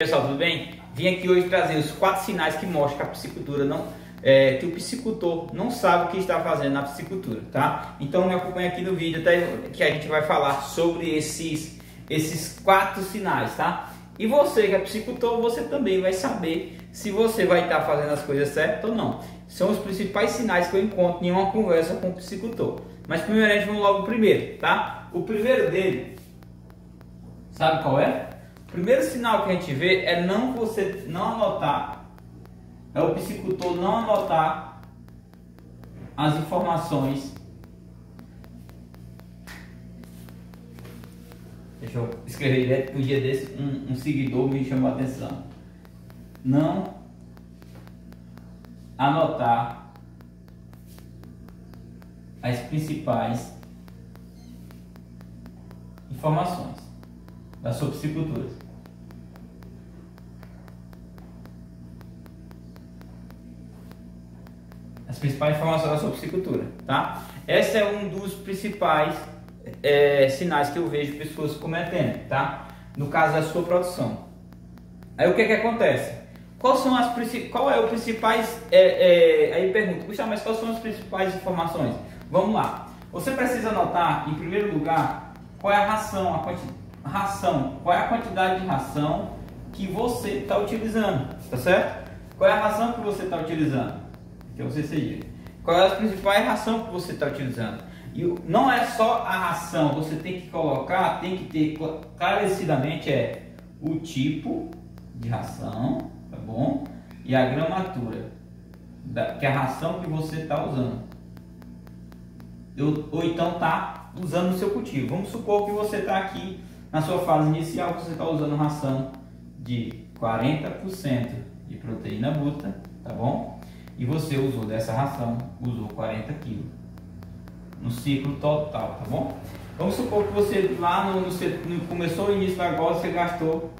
Pessoal, tudo bem? Vim aqui hoje trazer os 4 sinais que mostram que a piscicultura que o piscicultor não sabe o que está fazendo na piscicultura, tá? Então me acompanha aqui no vídeo até que a gente vai falar sobre esses 4 sinais, tá? E você que é piscicultor, você também vai saber se você vai estar fazendo as coisas certas ou não. São os principais sinais que eu encontro em uma conversa com o piscicultor. Mas primeiramente vamos logo pro primeiro, tá? O primeiro dele, sabe qual é? O primeiro sinal que a gente vê é você não anotar, é o piscicultor não anotar as informações. Deixa eu escrever direto, que um dia desse um seguidor me chamou a atenção. Não anotar as principais informações da sua piscicultura. As principais informações da sua piscicultura, tá? Esse é um dos principais sinais que eu vejo pessoas cometendo, tá? No caso da sua produção. Aí o que acontece? Qual é o principais? Aí pergunta, Gustavo, mas quais são as principais informações? Vamos lá. Você precisa anotar, em primeiro lugar, qual é a ração, qual é a quantidade de ração que você está utilizando, tá certo? Qual é a ração que você está utilizando? Que você seja. Qual é a principal ração que você está utilizando? E não é só a ração, você tem que colocar, tem que ter clarecidamente o tipo de ração, tá bom? E a gramatura, que é a ração que você está usando. Ou então está usando no seu cultivo. Vamos supor que você está aqui na sua fase inicial, você está usando ração de 40% de proteína bruta, tá bom? E você usou dessa ração, usou 40 kg no ciclo total, tá bom? Vamos supor que você lá começou o início do negócio, você gastou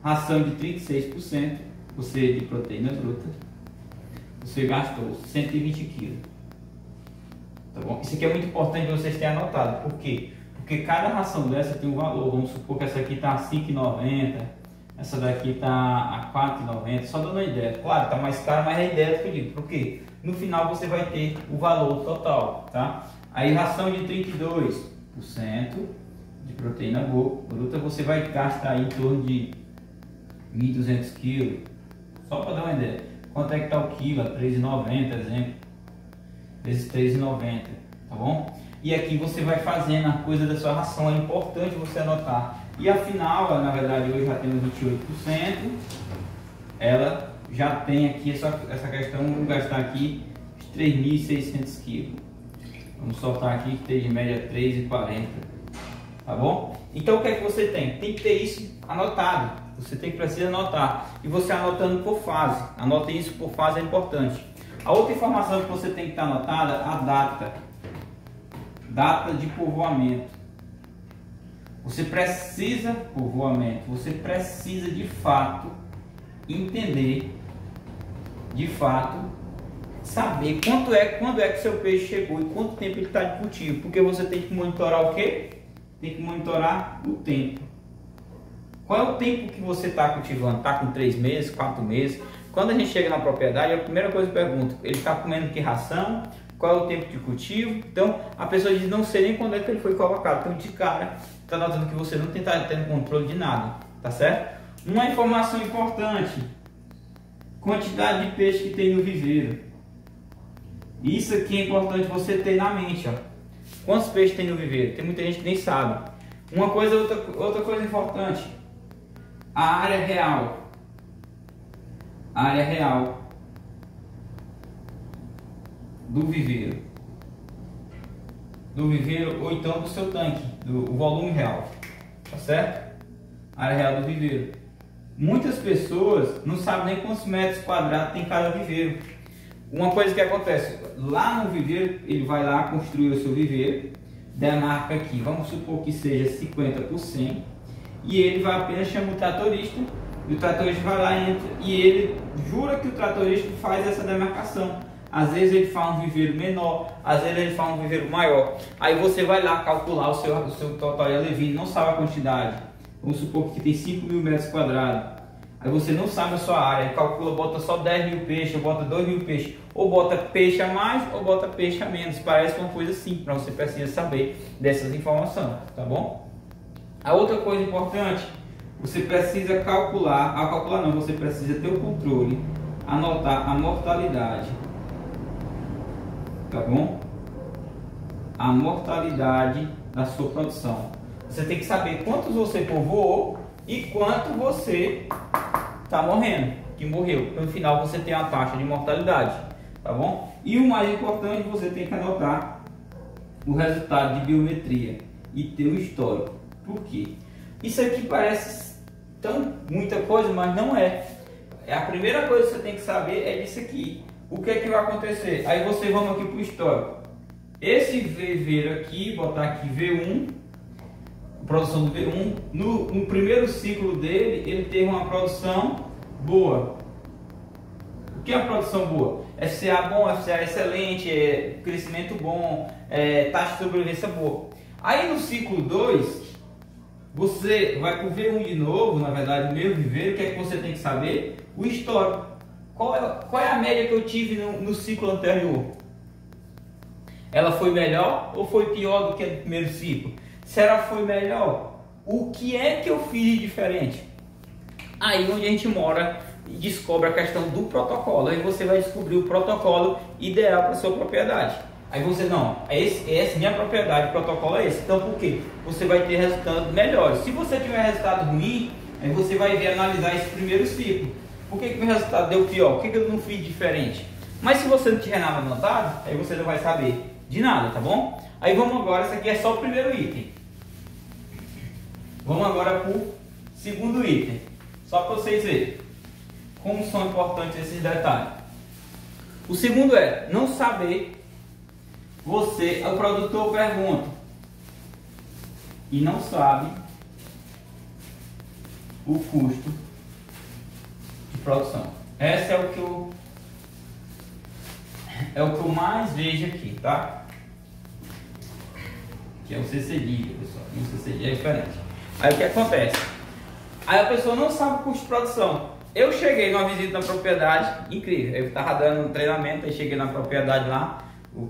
ração de 36%, você de proteína bruta, você gastou 120 kg, tá bom? Isso aqui é muito importante vocês terem anotado, por quê? Porque cada ração dessa tem um valor. Vamos supor que essa aqui está a 5,90, essa daqui está a 4,90, só dando uma ideia. Claro, está mais caro, mas é a ideia que eu digo. Por quê? No final você vai ter o valor total, tá? Aí ração de 32% de proteína bruta, você vai gastar aí em torno de 1.200 kg. Só para dar uma ideia. Quanto é que está o quilo? A 3,90, exemplo. Vezes 3,90, tá bom? E aqui você vai fazendo a coisa da sua ração, é importante você anotar. E afinal, na verdade, hoje já temos 28%. Ela já tem aqui essa questão, vamos gastar aqui 3.600 kg. Vamos soltar aqui que tem de média 3,40, tá bom? Então o que é que você tem? Tem que ter isso anotado. Você precisa anotar. E você anotando por fase. Anote isso por fase, é importante. A outra informação que você tem que estar anotada, a data de povoamento. Você precisa você precisa de fato entender, de fato saber quando é que seu peixe chegou e quanto tempo ele está de cultivo, porque você tem que monitorar o quê? Tem que monitorar o tempo. Qual é o tempo que você está cultivando? Está com 3 meses, 4 meses? Quando a gente chega na propriedade, a primeira coisa que eu pergunto, ele está comendo que ração? Qual é o tempo de cultivo? Então a pessoa diz não sei nem quando é que ele foi colocado. Então de cara está notando que você não está tendo controle de nada, tá certo? Uma informação importante: quantidade de peixe que tem no viveiro. Isso aqui é importante você ter na mente, ó. Quantos peixes tem no viveiro? Tem muita gente que nem sabe. Outra coisa importante: a área real. A área real do viveiro, ou então do seu tanque, o volume real, tá certo? Área real do viveiro. Muitas pessoas não sabem nem quantos metros quadrados tem cada viveiro. Uma coisa que acontece, lá no viveiro, ele vai lá construir o seu viveiro, demarca aqui, vamos supor que seja 50 por 100, e ele vai apenas chamar o tratorista, e o tratorista vai lá, entra, e ele jura que o tratorista faz essa demarcação. Às vezes ele faz um viveiro menor, às vezes ele faz um viveiro maior. Aí você vai lá calcular o seu total de alevino, não sabe a quantidade. Vamos supor que tem 5.000 metros quadrados. aí você não sabe a sua área, calcula, bota só 10 mil peixes, ou bota 2 mil peixes, ou bota peixe a mais, ou bota peixe a menos. Parece uma coisa simples, mas você precisa saber dessas informações, tá bom? A outra coisa importante, você precisa você precisa ter o controle, anotar a mortalidade, tá bom? A mortalidade da sua produção. Você tem que saber quantos você povoou e quanto você está morrendo, que morreu. No final você tem a taxa de mortalidade, tá bom? E o mais importante, você tem que anotar o resultado de biometria e ter o histórico. Por quê? Isso aqui parece muita coisa, mas não é. A primeira coisa que você tem que saber é disso aqui. O que é que vai acontecer? Aí você vamos aqui para o histórico. Esse viveiro aqui, botar aqui V1, produção do V1, no primeiro ciclo dele, ele teve uma produção boa. O que é a produção boa? FCA bom, FCA excelente, crescimento bom, taxa de sobrevivência boa. Aí no ciclo 2, você vai para o V1 de novo, na verdade, o meu viveiro. O que é que você tem que saber? O histórico. Qual é a média que eu tive no ciclo anterior? Ela foi melhor ou foi pior do que no primeiro ciclo? Se ela foi melhor, o que é que eu fiz de diferente? Aí onde a gente mora e descobre a questão do protocolo. Aí você vai descobrir o protocolo ideal para sua propriedade. Aí você, não, essa minha propriedade, o protocolo é esse. Então por quê? Você vai ter resultados melhores. Se você tiver resultado ruim, aí você vai ver, analisar esse primeiro ciclo. Por que meu resultado deu pior? Por que eu não fiz diferente? Mas se você não tiver nada anotado, aí você não vai saber de nada, tá bom? Aí vamos agora, esse aqui é só o primeiro item. Vamos agora para o segundo item. Só para vocês verem como são importantes esses detalhes. O segundo é não saber. O produtor pergunta e não sabe o custo de produção. Esse é o que eu mais vejo aqui, tá? Que é o CCD, pessoal. O CCD é diferente. Aí o que acontece? Aí a pessoa não sabe o custo de produção. Eu cheguei numa visita na propriedade, incrível. Eu estava dando um treinamento, aí cheguei na propriedade lá. O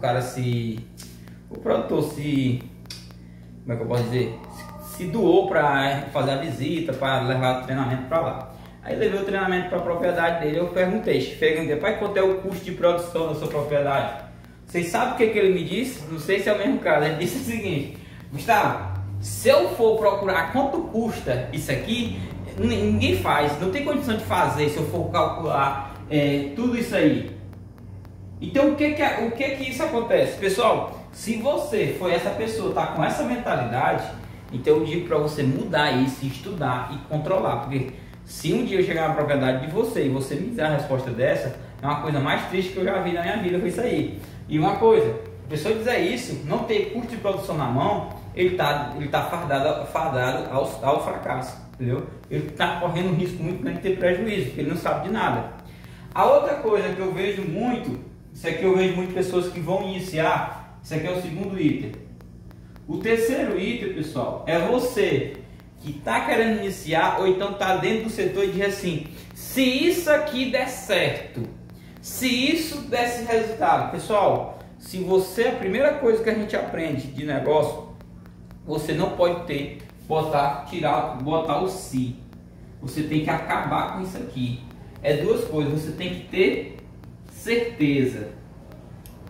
produtor como é que eu posso dizer? Se doou para fazer a visita, para levar o treinamento para lá. Aí levei o treinamento para a propriedade dele. Eu perguntei, pai, quanto é o custo de produção da sua propriedade? Vocês sabem o que ele me disse? Não sei se é o mesmo caso. Ele disse o seguinte: Gustavo, se eu for procurar quanto custa isso aqui, ninguém faz, não tem condição de fazer se eu for calcular tudo isso aí. Então o que isso acontece? Pessoal, se você for essa pessoa, tá com essa mentalidade, então eu digo para você mudar isso, estudar e controlar. Porque se um dia eu chegar na propriedade de você e você me dar a resposta dessa, é uma coisa mais triste que eu já vi na minha vida, foi isso aí. E uma coisa, a pessoa dizer isso, não ter custo de produção na mão, ele tá fardado ao fracasso, entendeu? Ele está correndo um risco muito grande de ter prejuízo, porque ele não sabe de nada. A outra coisa que eu vejo muito, isso aqui eu vejo muitas pessoas que vão iniciar, isso aqui é o segundo item. O terceiro item, pessoal, é você que está querendo iniciar ou então está dentro do setor e diz assim: se isso aqui der certo, se isso desse resultado. Pessoal, se você, a primeira coisa que a gente aprende de negócio, você não pode botar o se. Você tem que acabar com isso aqui. É duas coisas, você tem que ter certeza.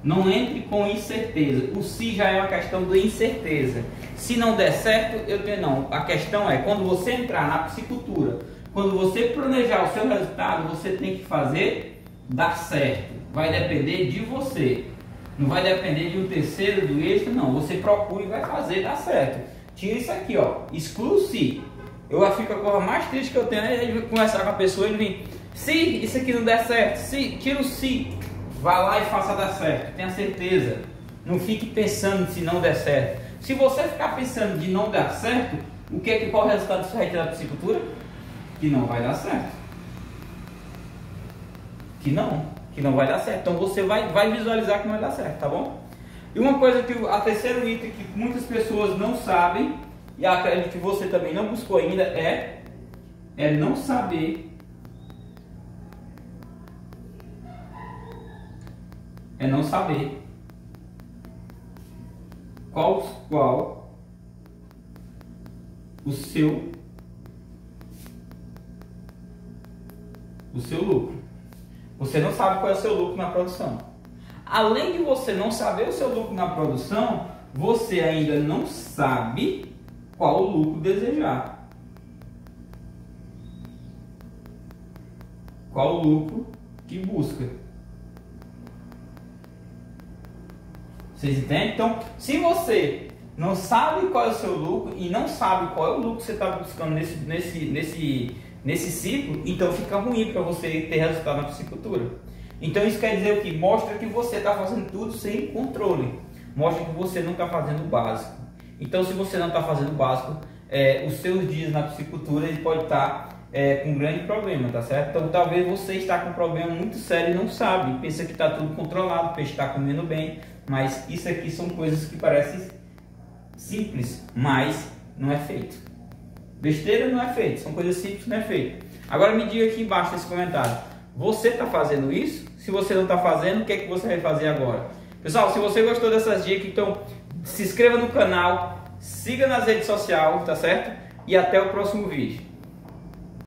Não entre com incerteza. O se já é uma questão de incerteza. Se não der certo, não. A questão é, quando você entrar na piscicultura, quando você planejar o seu resultado, você tem que fazer dar certo. Vai depender de você. Não vai depender de um terceiro, do extra, não. Você procura e vai fazer dar certo. Tira isso aqui, ó. Exclui o se. Eu acho que a coisa mais triste que eu tenho é de conversar com a pessoa e ele vem: se isso aqui não der certo, tira o se. Vá lá e faça dar certo, tenha certeza. Não fique pensando se não der certo. Se você ficar pensando de não dar certo, qual o resultado que você vai ter da piscicultura? Que não vai dar certo. Que não vai dar certo. Então você vai visualizar que não vai dar certo, tá bom? E uma coisa a terceiro item que muitas pessoas não sabem, e acredito que você também não buscou ainda, é não saber é não saber qual o seu lucro. Você não sabe qual é o seu lucro na produção. Além de você não saber o seu lucro na produção, você ainda não sabe qual o lucro desejar. Qual o lucro que busca. Vocês entendem? Então, se você não sabe qual é o seu lucro e não sabe qual é o lucro que você está buscando nesse ciclo, então fica ruim para você ter resultado na piscicultura. Então isso quer dizer o que? Mostra que você está fazendo tudo sem controle. Mostra que você não está fazendo o básico. Então se você não está fazendo o básico, os seus dias na piscicultura ele pode estar com um grande problema, tá certo? Então talvez você está com um problema muito sério e não sabe. Pensa que está tudo controlado, o peixe está comendo bem. Mas isso aqui são coisas que parecem simples, mas não é feito. Besteira não é feito, são coisas simples, não é feito. Agora me diga aqui embaixo nesse comentário, você está fazendo isso? Se você não está fazendo, o que é que você vai fazer agora? Pessoal, se você gostou dessas dicas, então se inscreva no canal, siga nas redes sociais, tá certo? E até o próximo vídeo.